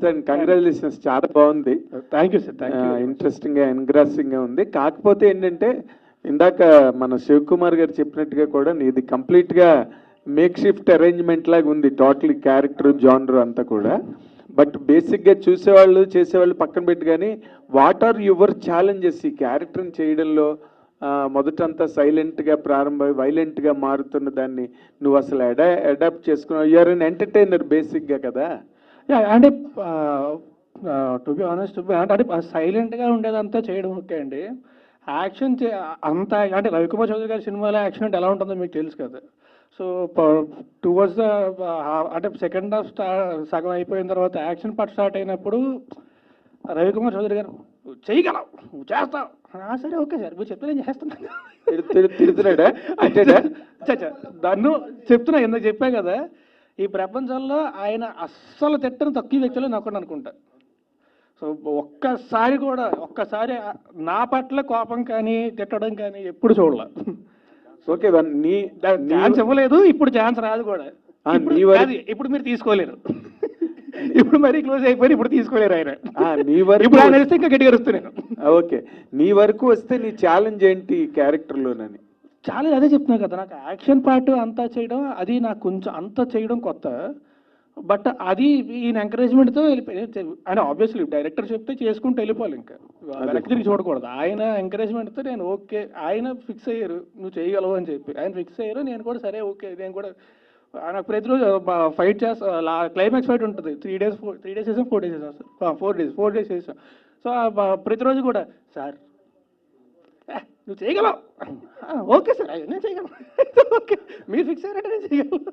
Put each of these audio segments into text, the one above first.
And congratulations, చాలా బాగుంది. Thank you sir, thank you. ఇంట్రెస్టింగ్గా ఎన్గ్రాసింగ్గా ఉంది. కాకపోతే ఏంటంటే ఇందాక మన శివకుమార్ గారు చెప్పినట్టుగా కూడా ఇది కంప్లీట్గా మేక్ షిఫ్ట్ అరేంజ్మెంట్ లాగా ఉంది, టోటలీ క్యారెక్టర్ జానర్ అంతా కూడా. బట్ బేసిక్గా చూసేవాళ్ళు చేసేవాళ్ళు పక్కన పెట్టి కానీ వాట్ ఆర్ యువర్ ఛాలెంజెస్ ఈ క్యారెక్టర్ని చేయడంలో? మొదటంతా సైలెంట్గా ప్రారంభమై వైలెంట్గా మారుతున్న దాన్ని నువ్వు అసలు అడాప్ట్ చేసుకున్నావు. యూఆర్ అన్ ఎంటర్టైనర్ బేసిక్గా కదా. అంటే టు బి ఆనెస్ట్ అంటే సైలెంట్గా ఉండేదంతా చేయడం ఓకే అండి. యాక్షన్ అంత అంటే రవికుమార్ చౌదరి గారి సినిమాలో యాక్షన్ అంటే ఎలా ఉంటుందో మీకు తెలుసు కదా. సో టువర్డ్స్ ద అంటే సెకండ్ హాఫ్ సగం అయిపోయిన తర్వాత యాక్షన్ పార్ట్ స్టార్ట్ అయినప్పుడు రవికుమార్ చౌదరి గారు చేయగలవు, నువ్వు చేస్తావు. సరే ఓకే సార్, మీరు చెప్తే నేను చేస్తున్నాను. తిడుతున్నాడా? నన్ను చెప్తున్నా, ఎందుకు చెప్పా కదా, ఈ ప్రపంచంలో ఆయన అస్సలు తిట్టని తక్కువ వ్యక్తులు నాకు అనుకుంటా. సో ఒక్కసారి నా పట్ల కోపం కానీ తిట్టడం కానీ ఎప్పుడు చూడలే. ఓకే, నీ ఛాన్స్ ఇవ్వలేదు, ఇప్పుడు ఛాన్స్ రాదు కూడా. ఇప్పుడు మీరు తీసుకోలేరు, ఇప్పుడు మరీ క్లోజ్ అయిపోయి ఇప్పుడు తీసుకోలేరు ఆయన. ఇప్పుడు ఆయన వస్తే ఇంకా గట్టిగా వస్తున్నాను. ఓకే, నీ వరకు వస్తే నీ ఛాలెంజ్ ఏంటి క్యారెక్టర్లోనని? ఛాలెంజ్ అదే చెప్తున్నా కదా, నాకు యాక్షన్ పార్ట్ అంతా చేయడం అది నాకు కొంచెం అంతా చేయడం కొత్త. బట్ అది ఈయన ఎంకరేజ్మెంట్తో వెళ్ళిపోయి ఆయన ఆబ్వియస్లీ డైరెక్టర్ చెప్తే చేసుకుంటూ వెళ్ళిపోవాలి, ఇంకా వెనక్కి తిరిగి చూడకూడదు. ఆయన ఎంకరేజ్మెంట్తో నేను ఓకే, ఆయన ఫిక్స్ అయ్యారు నువ్వు చేయగలవు అని చెప్పి ఆయన ఫిక్స్ అయ్యారు. నేను కూడా సరే ఓకే, నేను కూడా నాకు ప్రతిరోజు ఫైట్ చేస్తా. క్లైమాక్స్ ఫైట్ ఉంటుంది 3 days చేసాం, 4 days చేసాం సార్, 4 days చేసాం. సో ప్రతిరోజు కూడా సార్ నువ్వు చేయగలవు, ఓకే సార్ నేను చేయగలను, ఓకే మీరు ఫిక్స్ అయ్యారంటే నేను చేయగలను.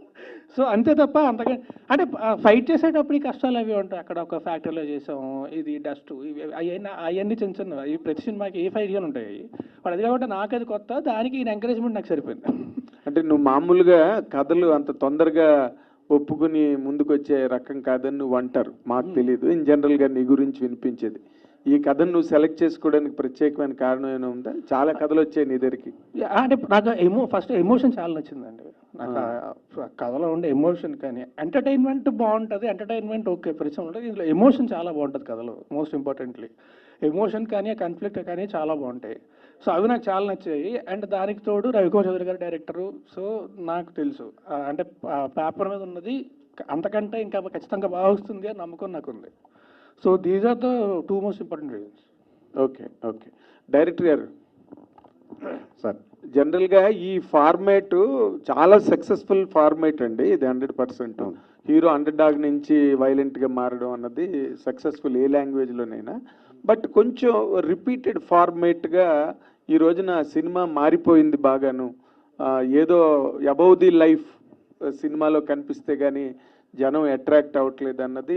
సో అంతే తప్ప అంతగా అంటే ఫైట్ చేసేటప్పుడు ఈ కష్టాలు అవి ఉంటాయి. అక్కడ ఒక ఫ్యాక్టరీలో చేసాం, ఇది డస్ట్ అవన్నీ చిన్న చిన్న ఈ ప్రతి సినిమాకి ఏ ఫైట్గా ఉంటాయి. వాడు అది కాబట్టి నాకు అది కొత్త, దానికి ఈయన ఎంకరేజ్మెంట్ నాకు సరిపోయింది. అంటే నువ్వు మామూలుగా కథలు అంత తొందరగా ఒప్పుకుని ముందుకు వచ్చే రకం కాదని నువ్వు అంటారు, మాకు తెలియదు. ఇన్ జనరల్గా నీ గురించి వినిపించేది ఈ కథను నువ్వు సెలెక్ట్ చేసుకోవడానికి ప్రత్యేకమైన కారణం ఏమైనా ఉందా? చాలా కథలు వచ్చాయి నీ దగ్గరికి. అంటే నాకు ఫస్ట్ ఎమోషన్ చాలా నచ్చిందండి. నాకు కథలో ఉండే ఎమోషన్ కానీ ఎంటర్టైన్మెంట్ బాగుంటుంది, ఎంటర్టైన్మెంట్ ఓకే పరిచయం ఉంటుంది, ఇందులో ఎమోషన్ చాలా బాగుంటుంది కథలో. మోస్ట్ ఇంపార్టెంట్లీ ఎమోషన్ కానీ కాన్ఫ్లిక్ట్ కానీ చాలా బాగుంటాయి. సో అవి నాకు చాలా నచ్చాయి. అండ్ దానికి తోడు రవికుమార్ చౌదరి గారు డైరెక్టరు. సో నాకు తెలుసు అంటే పేపర్ మీద ఉన్నది అంతకంటే ఇంకా ఖచ్చితంగా బాగా వస్తుంది అని నమ్మకం నాకు ఉంది. So these are the 2 most important reasons. Okay okay, director గారు సార్, జనరల్గా ఈ ఫార్మేట్ చాలా సక్సెస్ఫుల్ ఫార్మేట్ అండి ఇది. 100% హీరో అండర్ డాగ్ నుంచి వైలెంట్గా మారడం అన్నది సక్సెస్ఫుల్ ఏ లాంగ్వేజ్లోనైనా. బట్ కొంచెం రిపీటెడ్ ఫార్మేట్గా ఈ రోజున సినిమా మారిపోయింది బాగాను. ఏదో అబౌవ్ ది లైఫ్ సినిమాలో కనిపిస్తే కానీ జనం అట్రాక్ట్ అవ్వట్లేదు అన్నది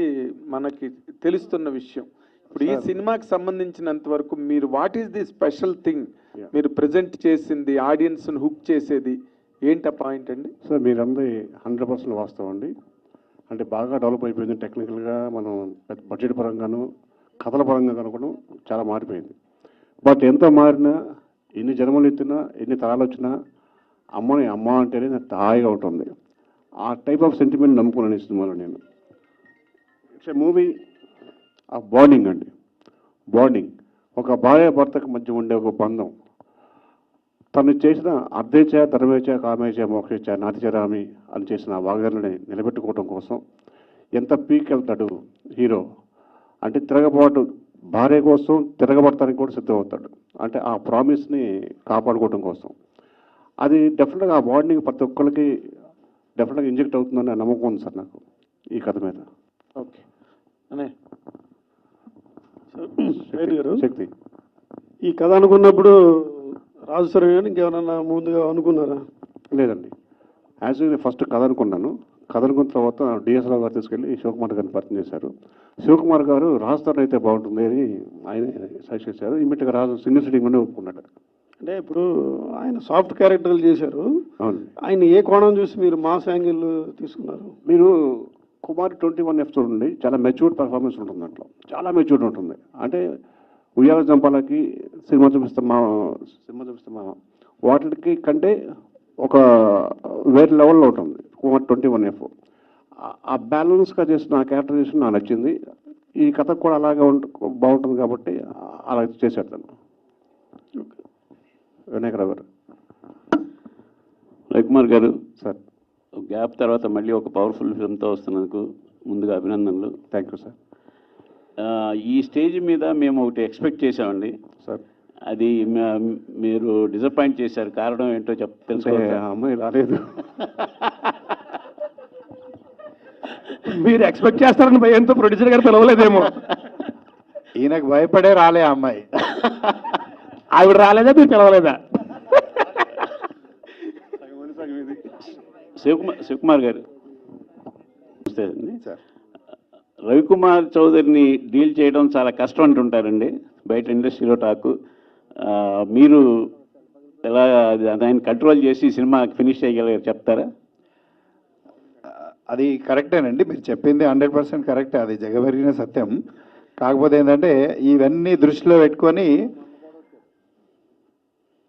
మనకి తెలుస్తున్న విషయం. ఇప్పుడు ఈ సినిమాకి సంబంధించినంత వరకు మీరు what is the special thing మీరు ప్రజెంట్ చేసింది, ఆడియన్స్ను హుక్ చేసేది ఏంటి ఆ పాయింట్ అండి? సార్ మీరందరూ 100% వాస్తవం అండి. అంటే బాగా డెవలప్ అయిపోయింది టెక్నికల్గా, మనం బడ్జెట్ పరంగాను కథల పరంగా కనుకోవడం చాలా మారిపోయింది. బట్ ఎంత మారినా, ఎన్ని జన్మలు ఎత్తినా, ఎన్ని తరాలు వచ్చినా అమ్మని అమ్మ అంటేనే నాకు హాయిగా ఉంటుంది. ఆ టైప్ ఆఫ్ సెంటిమెంట్ నమ్ముకున్నాను ఈ సినిమాలో నేను. It's a movie of bonding అండి. బాండింగ్ ఒక భార్య భర్తకు మధ్య ఉండే ఒక బంధం. తను చేసిన అర్ధేచ ధర్మేచ కామేచ మోక్షేచ నాతిచరామి అని చేసిన వాగ్దానాన్ని నిలబెట్టుకోవడం కోసం ఎంత పీక్ వెళ్తాడు హీరో. అంటే తిరగబాటు భార్య కోసం తిరగబడటానికి కూడా సిద్ధమవుతాడు. అంటే ఆ ప్రామిస్ని కాపాడుకోవడం కోసం. అది డెఫినెట్గా ఆ బాండింగ్ ప్రతి ఒక్కరికి డెఫినెట్గా ఇంజెక్ట్ అవుతుందని నమ్మకం ఉంది సార్ నాకు ఈ కథ మీద. ఓకే అనే శక్తి, ఈ కథ అనుకున్నప్పుడు రాజు సార్ కానీ ఇంకేమన్నా ముందుగా అనుకున్నారా? లేదండి, యాక్చువల్లీ ఫస్ట్ కథ అనుకున్నాను. కథ అనుకున్న తర్వాత డిఎస్ రావు గారు తీసుకెళ్ళి శివకుమార్ గారిని పరిచయం చేశారు. శివకుమార్ గారు రాజుతో అయితే బాగుంటుంది అని ఆయన సజెస్ట్ చేశారు. ఇమ్మీడియట్గా రాజు సింగిల్ సిట్టింగ్ ఒప్పుకున్నాడు. అంటే ఇప్పుడు ఆయన సాఫ్ట్ క్యారెక్టర్లు చేశారు. అవును, ఆయన ఏ కోణం చూసి మీరు మాస్ యాంగిల్ తీసుకున్నారు? మీరు కుమార్ 21 ఎపిసోడ్ ఉండి చాలా మెచ్యూర్డ్ పర్ఫార్మెన్స్ ఉంటుంది దాంట్లో, చాలా మెచ్యూర్డ్ ఉంటుంది. అంటే ఉయ్యాల జంపాలకి సినిమా చూపిస్తామా వాటికి కంటే ఒక వేరే లెవెల్లో ఉంటుంది కుమార్ 21F. ఆ బ్యాలెన్స్గా చేసిన ఆ క్యారెక్టరైజేషన్ నాకు నచ్చింది. ఈ కథ కూడా అలాగే బాగుంటుంది కాబట్టి అలా చేశాడు తను. వినాయకరావు గారు. రవికుమార్ గారు, సార్. గ్యాప్ తర్వాత మళ్ళీ ఒక పవర్ఫుల్ ఫిల్మ్తో వస్తున్నందుకు ముందుగా అభినందనలు. Thank you sir. ఈ స్టేజ్ మీద మేము ఒకటి ఎక్స్పెక్ట్ చేసామండి సార్. అది మీరు డిసప్పాయింట్ చేశారు. కారణం ఏంటో తెలుసుకో. అమ్మాయి రాలేదు. మీరు ఎక్స్పెక్ట్ చేస్తారని భయంతో ప్రొడ్యూసర్ గారు పిలవలేదేమో. ఈయనకు భయపడే రాలే ఆ అమ్మాయి. ఆవిడ రాలేదా, మీరు పిలవలేదా? శివకుమార్ గారు నమస్తే అండి. సార్. రవికుమార్ చౌదరిని డీల్ చేయడం చాలా కష్టం అంటుంటారండి బయట ఇండస్ట్రీలో టాకు. మీరు ఎలా దాన్ని కంట్రోల్ చేసి సినిమా ఫినిష్ చేయగలిగారు చెప్తారా? అది కరెక్టేనండి, మీరు చెప్పింది 100% కరెక్టే, అది జగమెరిగిన సత్యం. కాకపోతే ఏంటంటే ఇవన్నీ దృష్టిలో పెట్టుకొని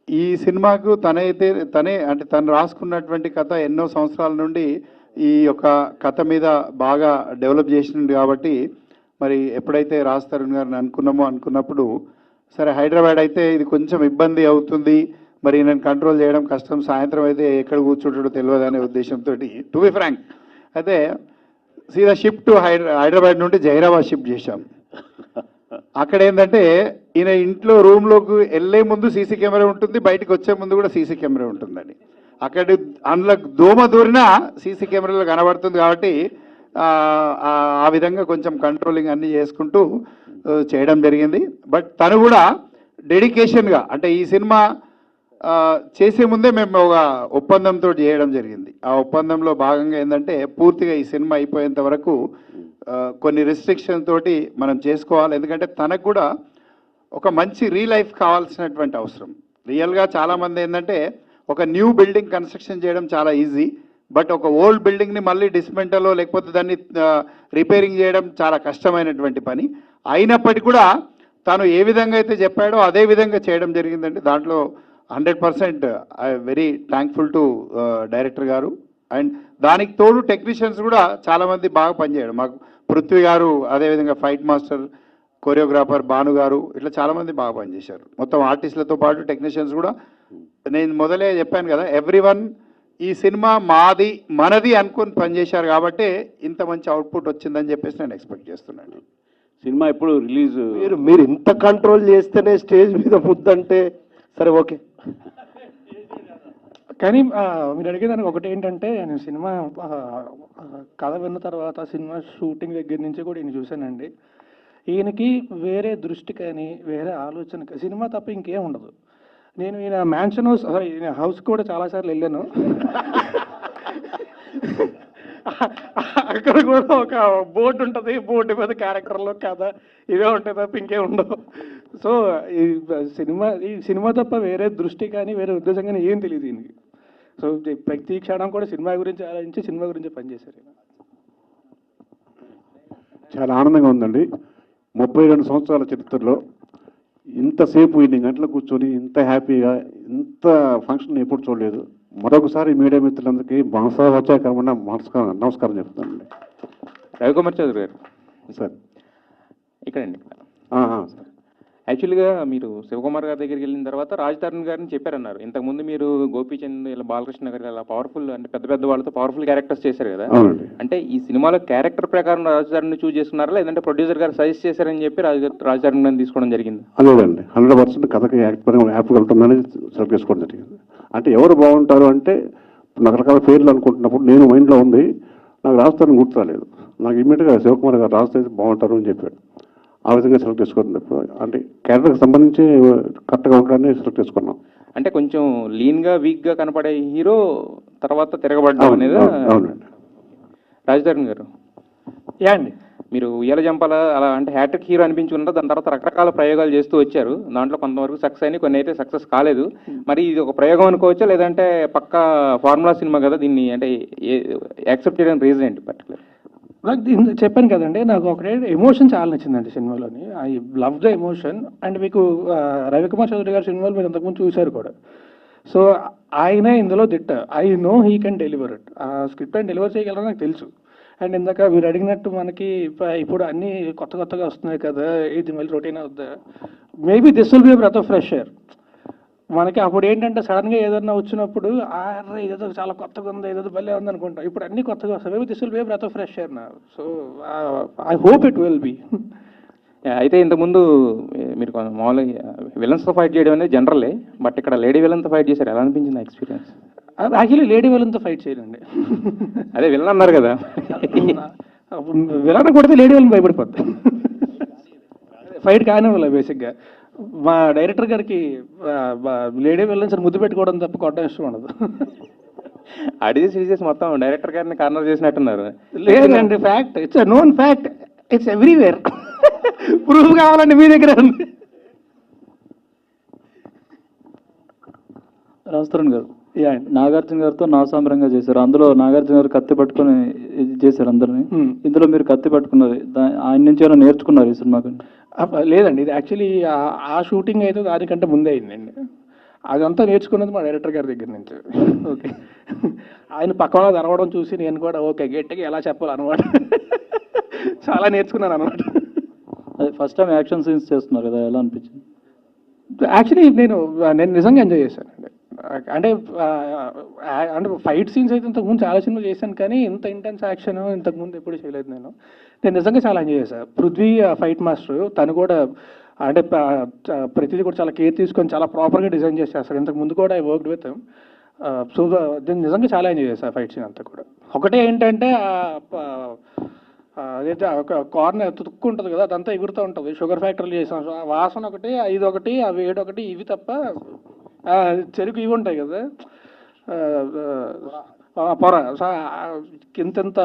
ఈ సినిమాకు తనే అంటే తను రాసుకున్నటువంటి కథ ఎన్నో సంవత్సరాల నుండి ఈ యొక్క కథ మీద బాగా డెవలప్ చేసింది కాబట్టి మరి ఎప్పుడైతే రాజ్ తరుణ్ గారిని అనుకున్నప్పుడు సరే హైదరాబాద్ అయితే ఇది కొంచెం ఇబ్బంది అవుతుంది, మరి నేను కంట్రోల్ చేయడం కష్టం, సాయంత్రం అయితే ఎక్కడ కూర్చుంటాడో తెలియదు అనే ఉద్దేశంతో టు బి ఫ్రాంక్ అయితే సీదా షిఫ్ట్ టు హైదరాబాద్ నుండి జహీరాబాద్ షిఫ్ట్ చేశాం. అక్కడ ఏంటంటే ఈయన ఇంట్లో రూమ్లోకి వెళ్ళే ముందు సీసీ కెమెరా ఉంటుంది, బయటకు వచ్చే ముందు కూడా సీసీ కెమెరా ఉంటుందండి. అక్కడ అందులో దోమ దూరినా సీసీ కెమెరాలో కనబడుతుంది కాబట్టి ఆ విధంగా కొంచెం కంట్రోలింగ్ అన్నీ చేసుకుంటూ చేయడం జరిగింది. బట్ తను కూడా డెడికేషన్గా అంటే ఈ సినిమా చేసే ముందే మేము ఒక ఒప్పందంతో చేయడం జరిగింది. ఆ ఒప్పందంలో భాగంగా ఏంటంటే పూర్తిగా ఈ సినిమా అయిపోయేంత వరకు కొన్ని రెస్ట్రిక్షన్ తోటి మనం చేసుకోవాలి. ఎందుకంటే తనకు కూడా ఒక మంచి రీలైఫ్ కావాల్సినటువంటి అవసరం. రియల్గా చాలామంది ఏంటంటే ఒక న్యూ బిల్డింగ్ కన్స్ట్రక్షన్ చేయడం చాలా ఈజీ, బట్ ఒక ఓల్డ్ బిల్డింగ్ని మళ్ళీ డిస్మెంటలో లేకపోతే దాన్ని రిపేరింగ్ చేయడం చాలా కష్టమైనటువంటి పని. అయినప్పటికీ కూడా తను ఏ విధంగా అయితే చెప్పాడో అదే విధంగా చేయడం జరిగిందండి. దాంట్లో 100% I very thankful to director గారు. అండ్ దానికి తోడు టెక్నీషియన్స్ కూడా చాలామంది బాగా పనిచేయడం. మాకు పృథ్వీ గారు, అదేవిధంగా ఫైట్ మాస్టర్, కొరియోగ్రాఫర్ భాను గారు, ఇట్లా చాలామంది బాగా పనిచేశారు. మొత్తం ఆర్టిస్టులతో పాటు టెక్నీషియన్స్ కూడా. నేను మొదలే చెప్పాను కదా, ఎవ్రీవన్ ఈ సినిమా మాది మనది అనుకుని పనిచేశారు కాబట్టి ఇంత మంచి అవుట్పుట్ వచ్చిందని చెప్పేసి నేను ఎక్స్పెక్ట్ చేస్తున్నాను. సినిమా ఎప్పుడు రిలీజ్? మీరు ఇంత కంట్రోల్ చేస్తేనే స్టేజ్ మీద ముద్దంటే సరే ఓకే. కానీ మీరు అడిగేదానికి ఒకటి ఏంటంటే, నేను సినిమా కథ విన్న తర్వాత సినిమా షూటింగ్ దగ్గర నుంచి కూడా ఈయన చూశానండి. ఈయనకి వేరే దృష్టి కానీ వేరే ఆలోచన సినిమా తప్ప ఇంకేం ఉండదు. నేను ఈయన మ్యాన్షన్ హౌస్, సారీ ఈయన హౌస్ కూడా చాలాసార్లు వెళ్ళాను. అక్కడ కూడా ఒక బోర్డు ఉంటుంది, బోర్డు మీద క్యారెక్టర్లో కథ ఇవే ఉంటాయి తప్ప ఇంకేం ఉండవు. సో ఈ సినిమా తప్ప వేరే దృష్టి కానీ వేరే ఉద్దేశం కానీ ఏం తెలియదు ఈయనకి. సో ప్రతి క్షణం కూడా సినిమా గురించి ఆలోచించి సినిమా గురించి పనిచేశారు. చాలా ఆనందంగా ఉందండి. 32 సంవత్సరాల చరిత్రలో ఇంతసేపు ఇన్ని గంటలు కూర్చొని ఇంత హ్యాపీగా ఇంత ఫంక్షన్ ఎప్పుడు చూడలేదు. మరొకసారి మీడియా మిత్రులందరికీ మనసా వచ్చాక నమస్కారం చెప్తానండి. రవికుమార్ చౌదరి గారు సార్. ఇక్కడండి. సార్. యాక్చువల్గా మీరు శివకుమార్ గారి దగ్గరికి వెళ్ళిన తర్వాత రాజ్ తరుణ్ గారిని చెప్పారన్నారు. ఇంతకుముందు మీరు గోపీచంద్ ఇలా బాలకృష్ణ గారు ఇలా పవర్ఫుల్ అంటే పెద్ద పెద్ద వాళ్ళతో పవర్ఫుల్ క్యారెక్టర్స్ చేశారు కదా. అవునండి. అంటే ఈ సినిమాలో క్యారెక్టర్ ప్రకారం రాజ్ తరుణ్ చూస్ చేసుకున్నారా, లేదంటే ప్రొడ్యూసర్ గారు సజెస్ట్ చేశారని చెప్పి రాజ్ తరుణ్ గారిని తీసుకోవడం జరిగింది? లేదండి, 100% కథకి యాప్గా ఉంటుందని సెలెక్ట్ చేసుకోవడం జరిగింది. అంటే ఎవరు బాగుంటారు అంటే రకరకాల పేర్లు అనుకుంటున్నప్పుడు నేను మైండ్లో ఉంది, నాకు రాజధాని గుర్తు రాలేదు. నాకు ఇమ్మీడియట్గా శివకుమార్ గారు రాజధాని బాగుంటారు అని చెప్పాడు. ఆ విధంగా సెలెక్ట్ చేసుకోవడం అంటే క్యారెక్టర్కి సంబంధించి కరెక్ట్గా ఉంటాడని సెలెక్ట్ చేసుకున్నాం. అంటే కొంచెం లీన్గా వీక్గా కనపడే హీరో తర్వాత తిరగబడ్డం అనేది. అవునండి. రాజ్ తరుణ్ గారు అండి, మీరు ఉయ్యాల జంపాల అలా అంటే హ్యాట్రిక్ హీరో అనిపించుకున్నారు. దాని తర్వాత రకరకాల ప్రయోగాలు చేస్తూ వచ్చారు. దాంట్లో కొంతవరకు సక్సెస్ అయినాయి, కొన్ని అయితే సక్సెస్ కాలేదు. మరి ఇది ఒక ప్రయోగం అనుకోవచ్చా, లేదంటే పక్కా ఫార్ములా సినిమా కదా, దీన్ని అంటే యాక్సెప్ట్ చేయడానికి రీజన్ ఏంటి పర్టికులర్? నాకు చెప్పాను కదండి, నాకు ఒకటే ఎమోషన్ చాలా నచ్చిందండి సినిమాలోని. I love the emotion. And మీకు రవికుమార్ చౌదరి గారి సినిమాలు మీరు అంతకుముందు చూశారు కూడా. సో ఆయన ఇందులో దిట్ట. I know he can deliver it. ఆ స్క్రిప్ట్ ఆయన డెలివర్ చేయగలరని నాకు తెలుసు. అండ్ ఇందాక మీరు అడిగినట్టు మనకి ఇప్పుడు అన్నీ కొత్తగా వస్తున్నాయి కదా, ఇది మళ్ళీ రొటీన్ అవుద్దా, maybe this will be breath of fresh air. మనకి అప్పుడు ఏంటంటే సడన్గా ఏదన్నా వచ్చినప్పుడు అరే ఇదేదో చాలా కొత్తగా ఉంది, ఏదో భలే ఉంది అనుకుంటాం. ఇప్పుడు అన్ని కొత్తగా వస్తాయి. Maybe this will be breath of fresh air నా. So I hope it will be. అయితే ఇంతకుముందు మీరు మామూలుగా విలన్స్తో ఫైట్ చేయడం అనేది జనరలే, బట్ ఇక్కడ లేడీ విలన్తో ఫైట్ చేశారు, ఎలా అనిపించింది ఎక్స్పీరియన్స్? యాక్చువల్లీ లేడీ విలన్తో ఫైట్ చేయాలండి. అదే విలన్ అన్నారు కదా. విలన్ కొడితే లేడీ విలన్ భయపడిపోద్ది. ఫైట్ కానివ్వాలి బేసిక్గా. మా డైరెక్టర్ గారికి లేడీ విలన్స్ ముద్దు పెట్టుకోవడం తప్ప కొట్టడం ఇష్టం ఉండదు. అడిగి సీరియస్ మొత్తం డైరెక్టర్ గారిని కార్నర్ చేసినట్టున్నారు. లేదండి, fact, it's a known fact, it's everywhere. Proof కావాలండి మీ దగ్గర ఉంది. రాజతరుణ్ గారు, నాగార్జున గారితో నాసాంబరంగా చేశారు. అందులో నాగార్జున గారు కత్తి పట్టుకొని ఇది చేశారు అందరినీ. ఇందులో మీరు కత్తి పట్టుకున్నారు, ఆయన నుంచి ఏమైనా నేర్చుకున్నారు ఈ సినిమాకి? లేదండి, ఇది యాక్చువల్లీ ఆ షూటింగ్ అయితే దానికంటే ముందే అయిందండి. అదంతా నేర్చుకున్నది మా డైరెక్టర్ గారి దగ్గర నుంచి. ఓకే, ఆయన పక్క వాళ్ళ అరవడం చూసి నేను కూడా ఓకే గట్టిగా ఎలా చెప్పాలన్నమాట. చాలా నేర్చుకున్నాను అనమాట. అదే ఫస్ట్ టైం యాక్షన్ సీన్స్ చేస్తున్నారు కదా, ఎలా అనిపించింది? యాక్చువల్లీ నేను నిజంగా ఎంజాయ్ చేశానండి. అంటే అంటే ఫైట్ సీన్స్ అయితే ఇంతకుముందు చాలా సినిమాలు చేశాను, కానీ ఇంత ఇంటెన్స్ యాక్షన్ ఇంతకుముందు ఎప్పుడు చేయలేదు. నేను నిజంగా చాలా ఎంజాయ్ చేశాను. పృథ్వీ ఫైట్ మాస్టర్, తను కూడా అంటే ప్రతిదీ కూడా చాలా కేర్ తీసుకొని చాలా ప్రాపర్గా డిజైన్ చేసి చేస్తాడు. ఇంతకు ముందు కూడా ఐ వర్క్డ్ విత్. సో నేను నిజంగా చాలా ఎంజాయ్ చేశాను ఫైట్ సీన్ అంతా కూడా. ఒకటే ఏంటంటే అదైతే ఒక కార్నర్ తుక్కు ఉంటుంది కదా, అదంతా ఎగురుతూ ఉంటుంది. షుగర్ ఫ్యాక్టరీలు చేసాం, ఆ వాసన ఒకటి, ఇది ఒకటి, ఆ వేడి ఒకటి, ఇవి తప్ప చెరుకు ఇవి ఉంటాయి కదా, పొర కింతంత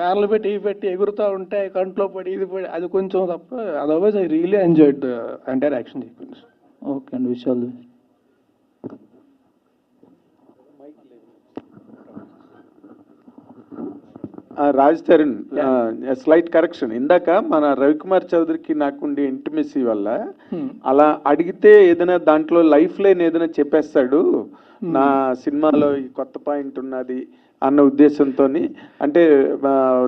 ఫ్యాన్లు పెట్టి ఇవి పెట్టి ఎగురుతూ ఉంటే కంట్లో పడి ఇది పడి అది కొంచెం తప్ప, otherwise I really enjoyed entire action sequence. Okay అండి, విషయాలు రాజ్ తరుణ్, స్లైట్ కరెక్షన్. ఇందాక మన రవికుమార్ చౌదరికి నాకుండే ఇంటిమెసీ వల్ల అలా అడిగితే ఏదైనా దాంట్లో లైఫ్ లైన్ ఏదైనా చెప్పేస్తాడు, నా సినిమాలో ఈ కొత్త పాయింట్ ఉన్నది అన్న ఉద్దేశంతో. అంటే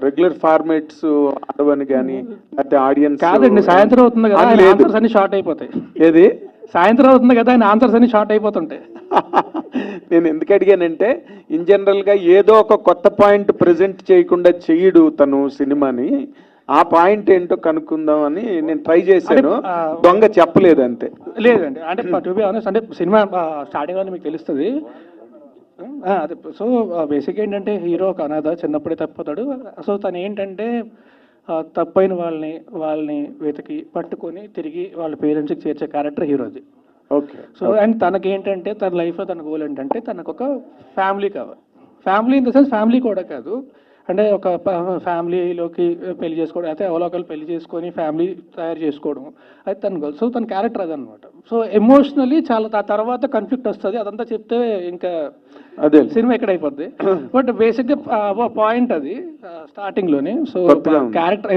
రెగ్యులర్ ఫార్మేట్స్ ఆడవని కానీ లేకపోతే ఆడియన్స్ కాదండి, సాయంత్రం అవుతుంది కదా, ఆన్సర్స్ అన్ని షార్ట్ అయిపోతాయి. ఏది సాయంత్రం అవుతుంది కదా, ఆయన ఆన్సర్స్ అన్ని షార్ట్ అయిపోతుంటాయి. నేను ఎందుకు అడిగానంటే, ఇన్ జనరల్గా ఏదో ఒక కొత్త పాయింట్ ప్రెజెంట్ చేయకుండా చెయ్యడు తను సినిమాని. ఆ పాయింట్ ఏంటో కనుక్కుందాం అని నేను ట్రై చేశాను, దొంగ చెప్పలేదు అంతే. లేదండి, అంటే టు బి ఆనెస్ట్, అంటే సినిమా స్టార్టింగ్ లో మీకు తెలుస్తుంది. అదే, సో బేసిక్ ఏంటంటే హీరో ఒక అనాథ, చిన్నప్పుడే తప్పుతాడు. సో తను ఏంటంటే తప్పైన వాళ్ళని వెతికి పట్టుకొని తిరిగి వాళ్ళ పేరెంట్స్కి చేర్చే క్యారెక్టర్ హీరోది. ఓకే. సో అండ్ తనకి ఏంటంటే తన లైఫ్లో తన గోల్ ఏంటంటే తనకు ఒక ఫ్యామిలీ కావాలి. Family in the sense family కూడా కాదు, అంటే ఒక ఫ్యామిలీలోకి పెళ్లి చేసుకోవడం, అయితే అవలోకలు పెళ్లి చేసుకొని ఫ్యామిలీ తయారు చేసుకోవడం, అది తన గోల్. సో తన క్యారెక్టర్ అదనమాట. సో ఎమోషనలీ చాలా తర్వాత కాన్ఫ్లిక్ట్ వస్తుంది, అదంతా చెప్తే ఇంకా అదే సినిమా ఎక్కడ అయిపోద్ది. బట్ బేసిక్గా పాయింట్ అది స్టార్టింగ్లోనే. సో క్యారెక్టర్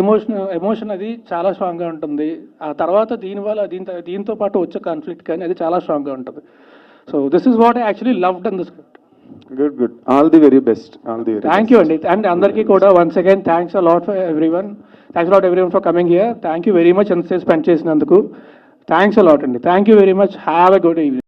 ఎమోషన్ అది చాలా స్ట్రాంగ్గా ఉంటుంది. ఆ తర్వాత దీనివల్ల దీంతో పాటు వచ్చే కాన్ఫ్లిక్ట్ కానీ అది చాలా స్ట్రాంగ్గా ఉంటుంది. So this is what I actually loved in the script. Good. All the very best. Thank you అండి. అండ్ అందరికీ కూడా once again thanks a lot for everyone. Thanks lot everyone for coming here. Thank you very much ఎంతసేపు spend చేసినందుకు. Thanks a lot అండి. Thank you very much. Have a good evening.